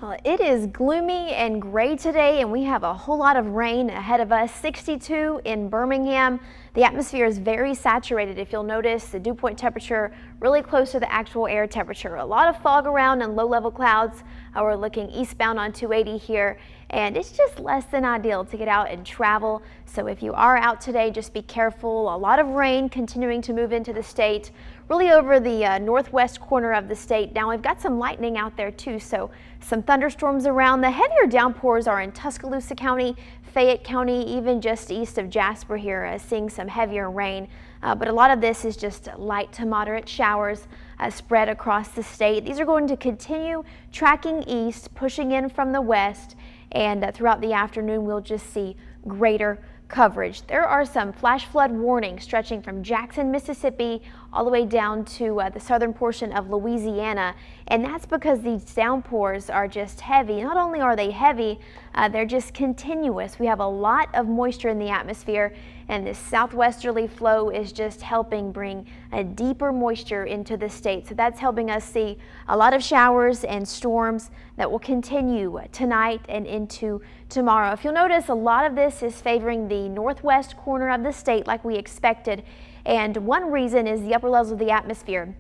Well, it is gloomy and gray today, and we have a whole lot of rain ahead of us. 62 in Birmingham. The atmosphere is very saturated. If you'll notice, the dew point temperature really close to the actual air temperature. A lot of fog around and low-level clouds. We're looking eastbound on 280 here, and it's just less than ideal to get out and travel. So if you are out today, just be careful. A lot of rain continuing to move into the state, really over the northwest corner of the state. Now we've got some lightning out there too, so some thunderstorms around. The heavier downpours are in Tuscaloosa County, Fayette County, even just east of Jasper here, seeing some heavier rain. But a lot of this is just light to moderate showers spread across the state. These are going to continue tracking east, pushing in from the west, and throughout the afternoon we'll just see greater coverage. There are some flash flood warnings stretching from Jackson, Mississippi, all the way down to the southern portion of Louisiana, and that's because these downpours are just heavy. Not only are they heavy, they're just continuous. We have a lot of moisture in the atmosphere, and this southwesterly flow is just helping bring a deeper moisture into the state. So that's helping us see a lot of showers and storms that will continue tonight and into tomorrow. If you'll notice, a lot of this is favoring the northwest corner of the state like we expected. And one reason is the upper levels of the atmosphere.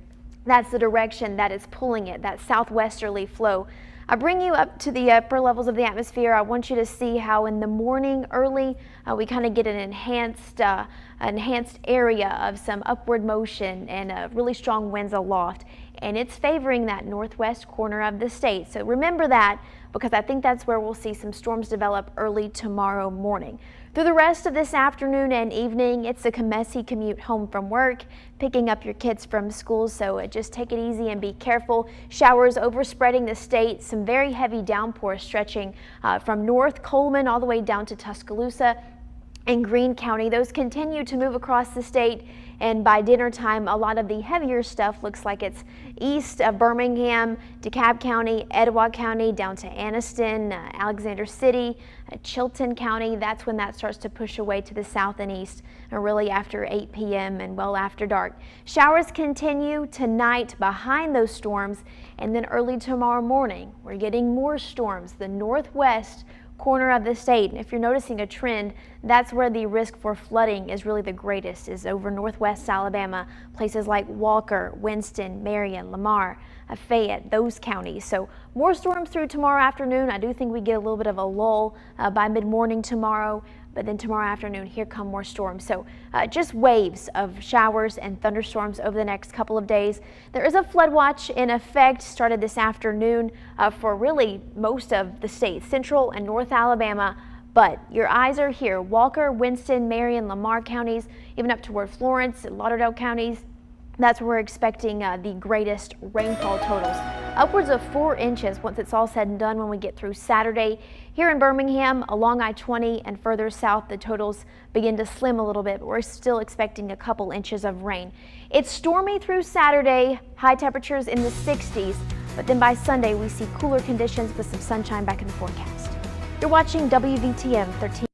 That's the direction that is pulling it, that southwesterly flow. I bring you up to the upper levels of the atmosphere. I want you to see how in the morning early we kind of get an enhanced area of some upward motion and really strong winds aloft. And it's favoring that northwest corner of the state. So remember that, because I think that's where we'll see some storms develop early tomorrow morning. Through the rest of this afternoon and evening, it's a messy commute home from work, picking up your kids from school, so just take it easy and be careful. Showers overspreading the state, some very heavy downpours stretching from North Coleman all the way down to Tuscaloosa and Greene County. Those continue to move across the state, and by dinner time a lot of the heavier stuff looks like it's east of Birmingham, DeKalb County, Etowah County, down to Anniston, Alexander City, Chilton County. That's when that starts to push away to the south and east, and really after 8 p.m. and well after dark. Showers continue tonight behind those storms, and then early tomorrow morning we're getting more storms. The northwest corner of the state, and if you're noticing a trend, that's where the risk for flooding is really the greatest, is over northwest Alabama, places like Walker, Winston, Marion, Lamar, Fayette, those counties. So more storms through tomorrow afternoon. I do think we get a little bit of a lull by mid-morning tomorrow, but then tomorrow afternoon here come more storms. So just waves of showers and thunderstorms over the next couple of days. There is a flood watch in effect, started this afternoon for really most of the state, central and north Alabama. But your eyes are here: Walker, Winston, Marion, Lamar counties, even up toward Florence and Lauderdale counties. That's where we're expecting the greatest rainfall totals. Upwards of 4 inches once it's all said and done when we get through Saturday. Here in Birmingham, along I-20 and further south, the totals begin to slim a little bit, but we're still expecting a couple inches of rain. It's stormy through Saturday, high temperatures in the 60s, but then by Sunday we see cooler conditions with some sunshine back in the forecast. You're watching WVTM 13.